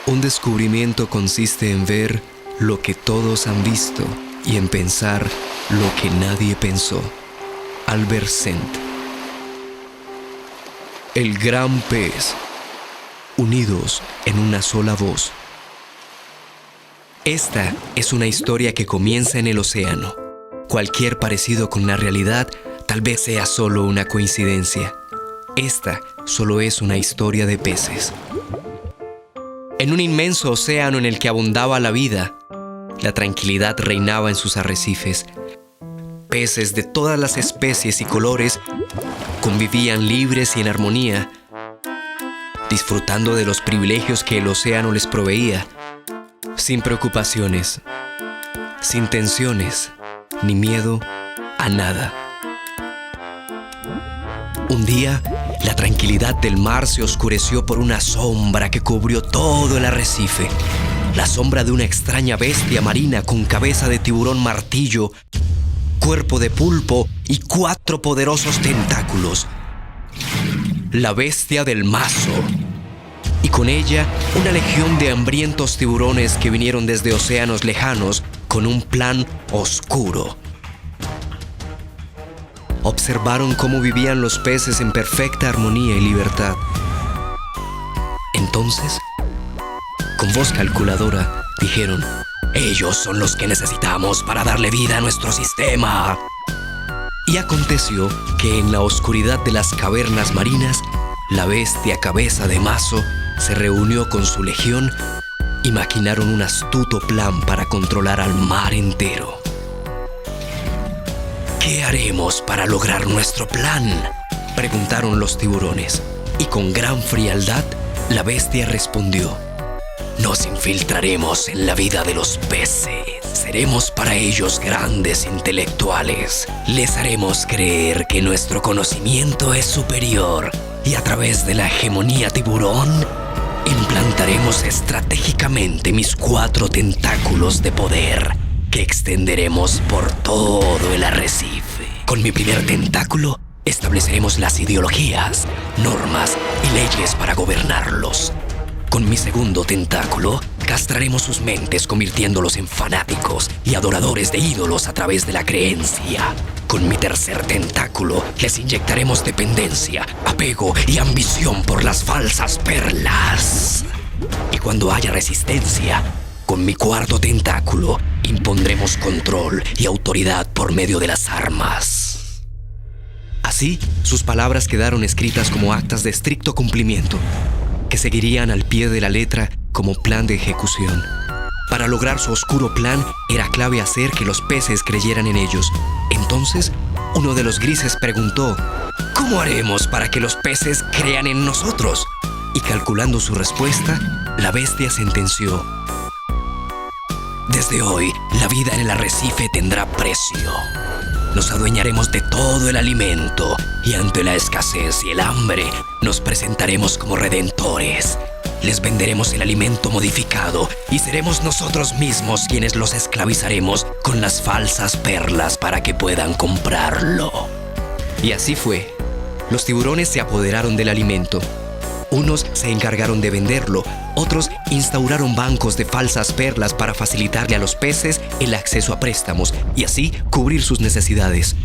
Un descubrimiento consiste en ver lo que todos han visto y en pensar lo que nadie pensó. Albert Sent. El gran pez, unidos en una sola voz. Esta es una historia que comienza en el océano. Cualquier parecido con la realidad tal vez sea solo una coincidencia. Esta solo es una historia de peces. En un inmenso océano en el que abundaba la vida, la tranquilidad reinaba en sus arrecifes. Peces de todas las especies y colores convivían libres y en armonía, disfrutando de los privilegios que el océano les proveía, sin preocupaciones, sin tensiones, ni miedo a nada. Un día, la tranquilidad del mar se oscureció por una sombra que cubrió todo el arrecife. La sombra de una extraña bestia marina con cabeza de tiburón martillo, cuerpo de pulpo y 4 poderosos tentáculos. La bestia del mazo. Y con ella, una legión de hambrientos tiburones que vinieron desde océanos lejanos con un plan oscuro. Observaron cómo vivían los peces en perfecta armonía y libertad. Entonces, con voz calculadora, dijeron: «Ellos son los que necesitamos para darle vida a nuestro sistema». Y aconteció que en la oscuridad de las cavernas marinas, la bestia cabeza de mazo se reunió con su legión y maquinaron un astuto plan para controlar al mar entero. «¿Qué haremos para lograr nuestro plan?», preguntaron los tiburones. Y con gran frialdad, la bestia respondió: «Nos infiltraremos en la vida de los peces. Seremos para ellos grandes intelectuales. Les haremos creer que nuestro conocimiento es superior y a través de la hegemonía tiburón, implantaremos estratégicamente mis 4 tentáculos de poder que extenderemos por todo el arrecife. Con mi primer tentáculo, estableceremos las ideologías, normas y leyes para gobernarlos. Con mi segundo tentáculo, castraremos sus mentes convirtiéndolos en fanáticos y adoradores de ídolos a través de la creencia. Con mi tercer tentáculo, les inyectaremos dependencia, apego y ambición por las falsas perlas. Y cuando haya resistencia, con mi cuarto tentáculo, impondremos control y autoridad por medio de las armas». Así, sus palabras quedaron escritas como actas de estricto cumplimiento, que seguirían al pie de la letra como plan de ejecución. Para lograr su oscuro plan, era clave hacer que los peces creyeran en ellos. Entonces, uno de los grises preguntó: «¿Cómo haremos para que los peces crean en nosotros?». Y calculando su respuesta, la bestia sentenció: «Desde hoy, la vida en el arrecife tendrá precio. Nos adueñaremos de todo el alimento y ante la escasez y el hambre nos presentaremos como redentores. Les venderemos el alimento modificado y seremos nosotros mismos quienes los esclavizaremos con las falsas perlas para que puedan comprarlo». Y así fue. Los tiburones se apoderaron del alimento. Unos se encargaron de venderlo, otros instauraron bancos de falsas perlas para facilitarle a los peces el acceso a préstamos y así cubrir sus necesidades.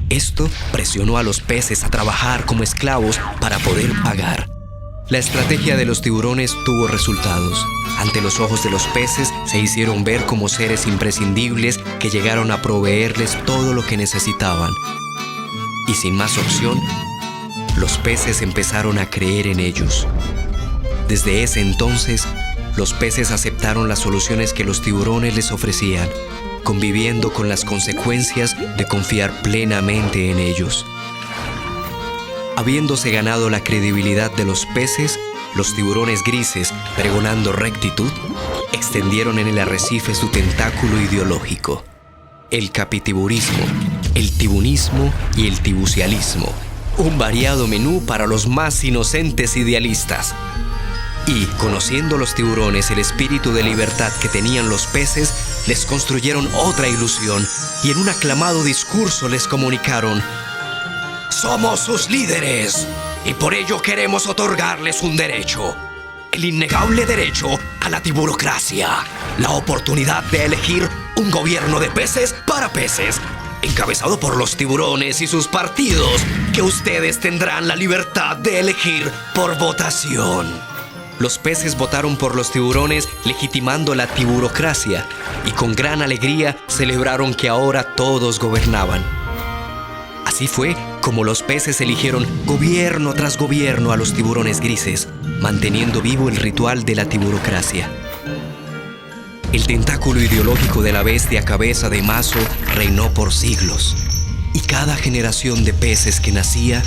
Esto presionó a los peces a trabajar como esclavos para poder pagar. La estrategia de los tiburones tuvo resultados. Ante los ojos de los peces se hicieron ver como seres imprescindibles que llegaron a proveerles todo lo que necesitaban. Y sin más opción, los peces empezaron a creer en ellos. Desde ese entonces, los peces aceptaron las soluciones que los tiburones les ofrecían, conviviendo con las consecuencias de confiar plenamente en ellos. Habiéndose ganado la credibilidad de los peces, los tiburones grises, pregonando rectitud, extendieron en el arrecife su tentáculo ideológico: el capitiburismo, el tibunismo y el tibucialismo. Un variado menú para los más inocentes idealistas. Y, conociendo los tiburones el espíritu de libertad que tenían los peces, les construyeron otra ilusión y en un aclamado discurso les comunicaron: «Somos sus líderes y por ello queremos otorgarles un derecho. el innegable derecho a la tiburocracia, la oportunidad de elegir un gobierno de peces para peces, encabezado por los tiburones y sus partidos, que ustedes tendrán la libertad de elegir por votación. Los peces votaron por los tiburones, legitimando la tiburocracia, y con gran alegría celebraron que ahora todos gobernaban. Así fue como los peces eligieron gobierno tras gobierno a los tiburones grises, manteniendo vivo el ritual de la tiburocracia. El tentáculo ideológico de la bestia cabeza de mazo reinó por siglos, y cada generación de peces que nacía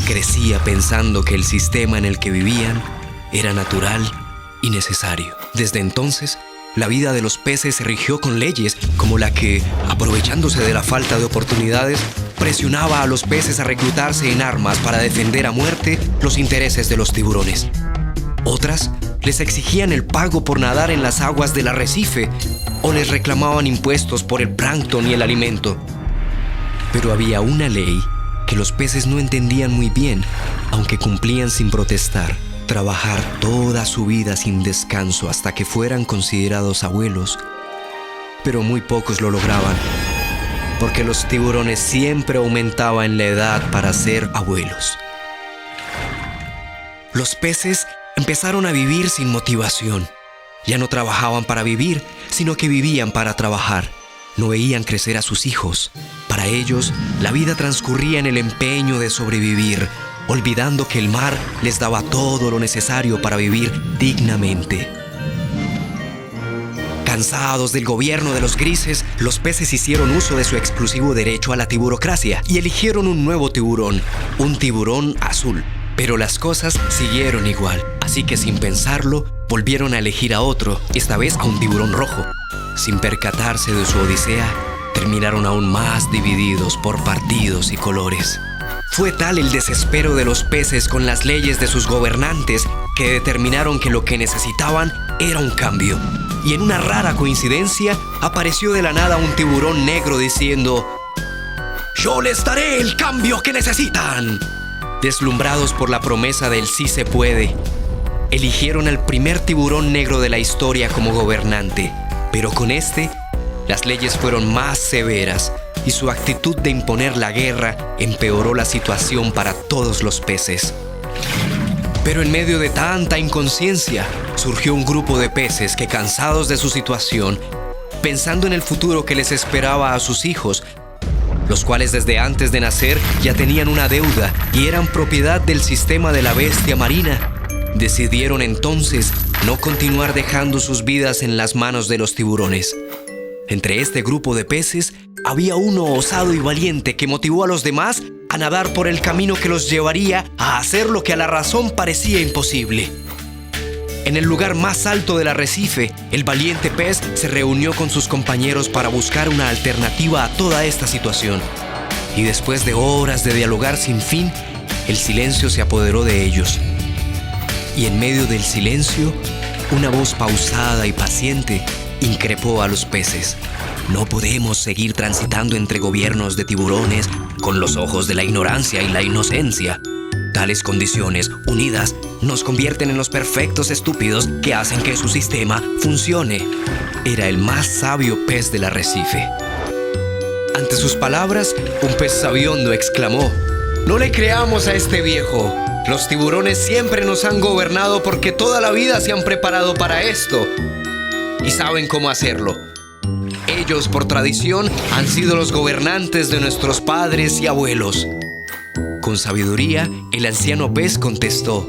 crecía pensando que el sistema en el que vivían era natural y necesario. Desde entonces, la vida de los peces se rigió con leyes como la que, aprovechándose de la falta de oportunidades, presionaba a los peces a reclutarse en armas para defender a muerte los intereses de los tiburones. Otras les exigían el pago por nadar en las aguas del arrecife o les reclamaban impuestos por el plancton y el alimento. Pero había una ley que los peces no entendían muy bien, aunque cumplían sin protestar: trabajar toda su vida sin descanso hasta que fueran considerados abuelos. Pero muy pocos lo lograban, porque los tiburones siempre aumentaban la edad para ser abuelos. Los peces empezaron a vivir sin motivación. Ya no trabajaban para vivir, sino que vivían para trabajar. No veían crecer a sus hijos. Para ellos, la vida transcurría en el empeño de sobrevivir, olvidando que el mar les daba todo lo necesario para vivir dignamente. Cansados del gobierno de los grises, los peces hicieron uso de su exclusivo derecho a la tiburocracia y eligieron un nuevo tiburón, un tiburón azul. Pero las cosas siguieron igual, así que sin pensarlo, volvieron a elegir a otro, esta vez a un tiburón rojo. Sin percatarse de su odisea, terminaron aún más divididos por partidos y colores. Fue tal el desespero de los peces con las leyes de sus gobernantes que determinaron que lo que necesitaban era un cambio. Y en una rara coincidencia, apareció de la nada un tiburón negro diciendo: «¡Yo les daré el cambio que necesitan!». Deslumbrados por la promesa del sí se puede, eligieron al primer tiburón negro de la historia como gobernante. Pero con este, las leyes fueron más severas y su actitud de imponer la guerra empeoró la situación para todos los peces. Pero en medio de tanta inconsciencia, surgió un grupo de peces que, cansados de su situación, pensando en el futuro que les esperaba a sus hijos, los cuales desde antes de nacer ya tenían una deuda y eran propiedad del sistema de la bestia marina, decidieron entonces no continuar dejando sus vidas en las manos de los tiburones. Entre este grupo de peces había uno osado y valiente que motivó a los demás a nadar por el camino que los llevaría a hacer lo que a la razón parecía imposible. En el lugar más alto del arrecife, el valiente pez se reunió con sus compañeros para buscar una alternativa a toda esta situación. Y después de horas de dialogar sin fin, el silencio se apoderó de ellos. Y en medio del silencio, una voz pausada y paciente increpó a los peces: «No podemos seguir transitando entre gobiernos de tiburones con los ojos de la ignorancia y la inocencia. Tales condiciones, unidas, nos convierten en los perfectos estúpidos que hacen que su sistema funcione». Era el más sabio pez del arrecife. Ante sus palabras, un pez sabiondo exclamó: «No le creamos a este viejo. Los tiburones siempre nos han gobernado porque toda la vida se han preparado para esto y saben cómo hacerlo. Ellos, por tradición, han sido los gobernantes de nuestros padres y abuelos». Con sabiduría, el anciano pez contestó: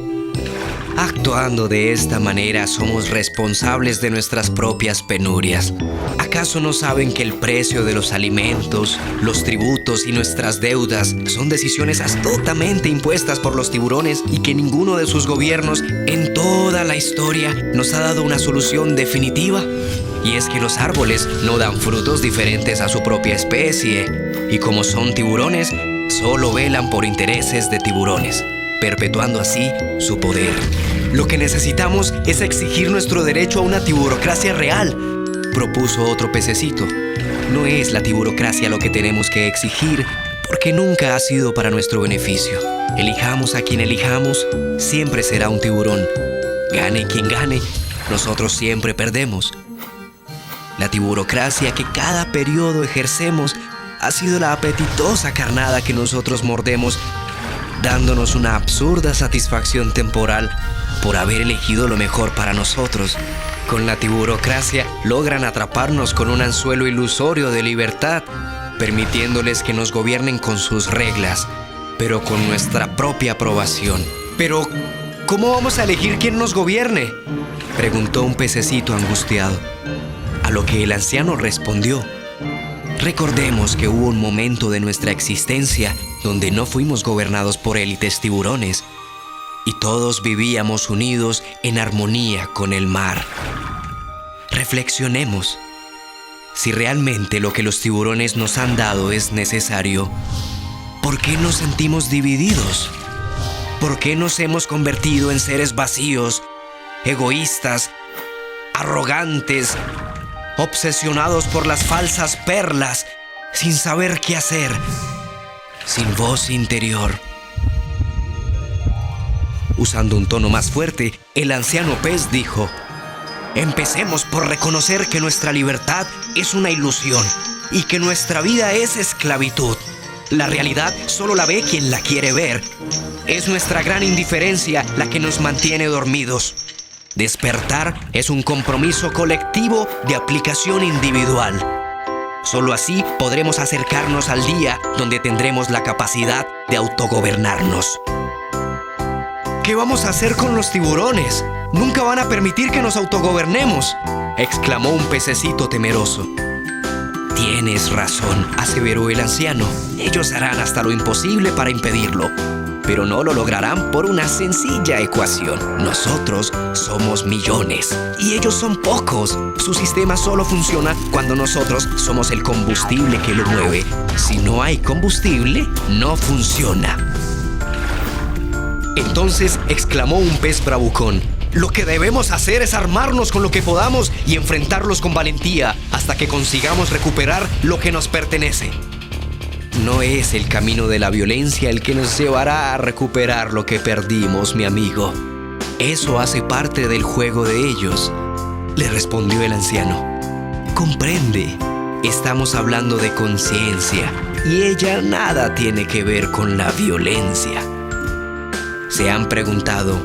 «Actuando de esta manera somos responsables de nuestras propias penurias. ¿Acaso no saben que el precio de los alimentos, los tributos y nuestras deudas son decisiones astutamente impuestas por los tiburones y que ninguno de sus gobiernos en toda la historia nos ha dado una solución definitiva? Y es que los árboles no dan frutos diferentes a su propia especie, y como son tiburones, solo velan por intereses de tiburones, perpetuando así su poder. Lo que necesitamos es exigir nuestro derecho a una tiburocracia real», propuso otro pececito. «No es la tiburocracia lo que tenemos que exigir, porque nunca ha sido para nuestro beneficio. Elijamos a quien elijamos, siempre será un tiburón. Gane quien gane, nosotros siempre perdemos. La tiburocracia que cada periodo ejercemos ha sido la apetitosa carnada que nosotros mordemos, dándonos una absurda satisfacción temporal por haber elegido lo mejor para nosotros. Con la tiburocracia logran atraparnos con un anzuelo ilusorio de libertad, permitiéndoles que nos gobiernen con sus reglas, pero con nuestra propia aprobación. Pero, ¿cómo vamos a elegir quién nos gobierne?, preguntó un pececito angustiado. A lo que el anciano respondió: recordemos que hubo un momento de nuestra existencia donde no fuimos gobernados por élites tiburones y todos vivíamos unidos en armonía con el mar. Reflexionemos. Si realmente lo que los tiburones nos han dado es necesario, ¿por qué nos sentimos divididos? ¿Por qué nos hemos convertido en seres vacíos, egoístas, arrogantes, obsesionados por las falsas perlas, sin saber qué hacer, sin voz interior? Usando un tono más fuerte, el anciano pez dijo: empecemos por reconocer que nuestra libertad es una ilusión y que nuestra vida es esclavitud. La realidad solo la ve quien la quiere ver. Es nuestra gran indiferencia la que nos mantiene dormidos. Despertar es un compromiso colectivo de aplicación individual. Solo así podremos acercarnos al día donde tendremos la capacidad de autogobernarnos. ¿Qué vamos a hacer con los tiburones? Nunca van a permitir que nos autogobernemos, exclamó un pececito temeroso. Tienes razón, aseveró el anciano. Ellos harán hasta lo imposible para impedirlo, pero no lo lograrán por una sencilla ecuación. Nosotros somos millones y ellos son pocos. Su sistema solo funciona cuando nosotros somos el combustible que lo mueve. Si no hay combustible, no funciona. Entonces exclamó un pez bravucón: lo que debemos hacer es armarnos con lo que podamos y enfrentarlos con valentía hasta que consigamos recuperar lo que nos pertenece. No es el camino de la violencia el que nos llevará a recuperar lo que perdimos, mi amigo. Eso hace parte del juego de ellos, le respondió el anciano. Comprende, estamos hablando de conciencia y ella nada tiene que ver con la violencia. ¿Se han preguntado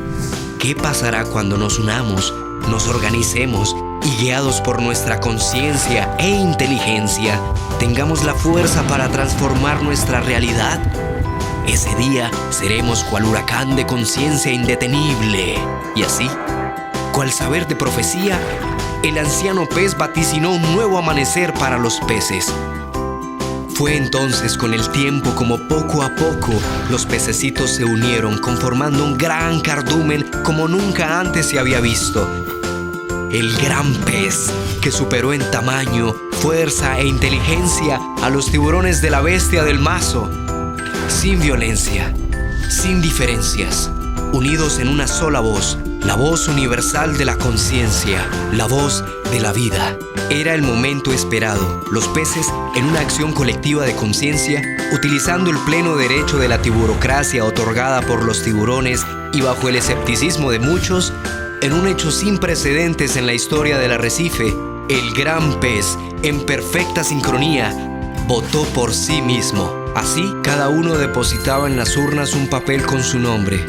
qué pasará cuando nos unamos, nos organicemos y, guiados por nuestra conciencia e inteligencia, tengamos la fuerza para transformar nuestra realidad? Ese día seremos cual huracán de conciencia indetenible. Y así, cual saber de profecía, el anciano pez vaticinó un nuevo amanecer para los peces. Fue entonces con el tiempo como poco a poco los pececitos se unieron, conformando un gran cardumen como nunca antes se había visto. El gran pez que superó en tamaño, fuerza e inteligencia a los tiburones de la bestia del mazo. Sin violencia, sin diferencias, unidos en una sola voz, la voz universal de la conciencia, la voz de la vida. Era el momento esperado. Los peces, en una acción colectiva de conciencia, utilizando el pleno derecho de la tiburocracia otorgada por los tiburones y bajo el escepticismo de muchos, en un hecho sin precedentes en la historia del arrecife, el gran pez, en perfecta sincronía, votó por sí mismo. Así, cada uno depositaba en las urnas un papel con su nombre,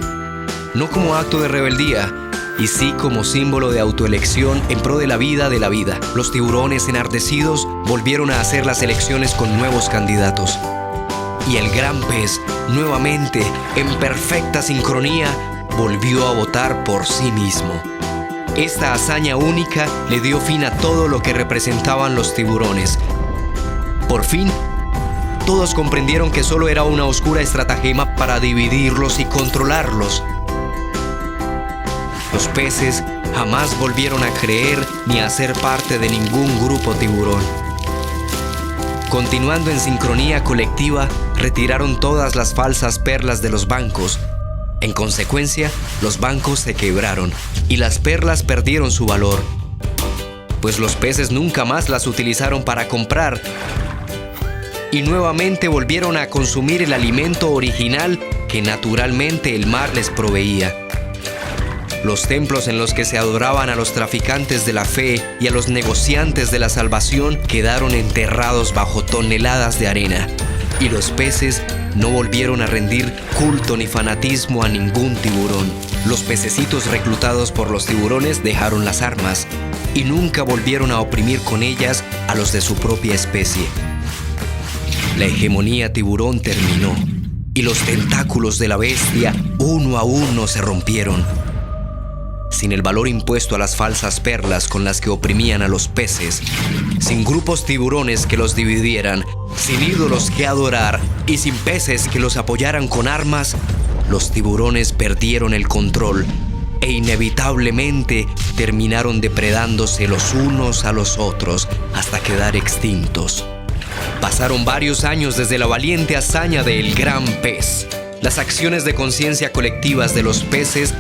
no como acto de rebeldía, y sí como símbolo de autoelección en pro de la vida de la vida. Los tiburones enardecidos volvieron a hacer las elecciones con nuevos candidatos. Y el gran pez, nuevamente, en perfecta sincronía, volvió a votar por sí mismo. Esta hazaña única le dio fin a todo lo que representaban los tiburones. Por fin, todos comprendieron que solo era una oscura estratagema para dividirlos y controlarlos. Los peces jamás volvieron a creer ni a ser parte de ningún grupo tiburón. Continuando en sincronía colectiva, retiraron todas las falsas perlas de los bancos. En consecuencia, los bancos se quebraron y las perlas perdieron su valor, pues los peces nunca más las utilizaron para comprar y nuevamente volvieron a consumir el alimento original que naturalmente el mar les proveía. Los templos en los que se adoraban a los traficantes de la fe y a los negociantes de la salvación quedaron enterrados bajo toneladas de arena, y los peces no volvieron a rendir culto ni fanatismo a ningún tiburón. Los pececitos reclutados por los tiburones dejaron las armas y nunca volvieron a oprimir con ellas a los de su propia especie. La hegemonía tiburón terminó y los tentáculos de la bestia uno a uno se rompieron. Sin el valor impuesto a las falsas perlas con las que oprimían a los peces, sin grupos tiburones que los dividieran, sin ídolos que adorar y sin peces que los apoyaran con armas, los tiburones perdieron el control e inevitablemente terminaron depredándose los unos a los otros hasta quedar extintos. Pasaron varios años desde la valiente hazaña del gran pez. Las acciones de conciencia colectivas de los peces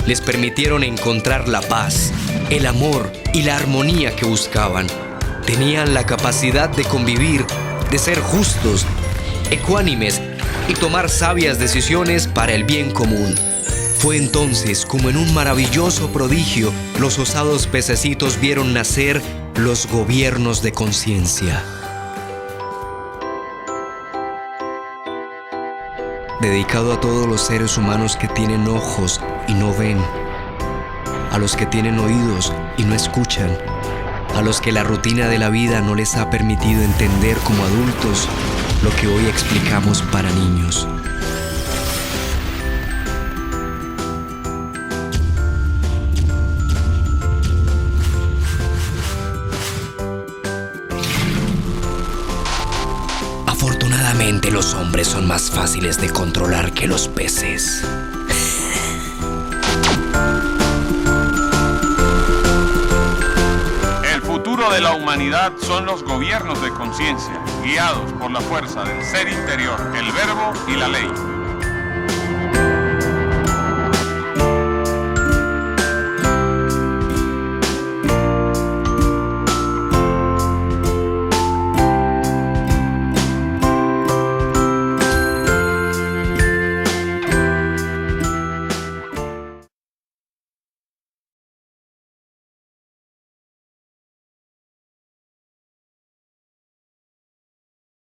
les permitieron encontrar la paz, el amor y la armonía que buscaban. Tenían la capacidad de convivir, de ser justos, ecuánimes y tomar sabias decisiones para el bien común. Fue entonces como en un maravilloso prodigio los osados pececitos vieron nacer los gobiernos de conciencia. Dedicado a todos los seres humanos que tienen ojos y no ven, a los que tienen oídos y no escuchan, a los que la rutina de la vida no les ha permitido entender como adultos lo que hoy explicamos para niños. Afortunadamente, los hombres son más fáciles de controlar que los peces. El futuro de la humanidad son los gobiernos de conciencia, guiados por la fuerza del ser interior, el verbo y la ley.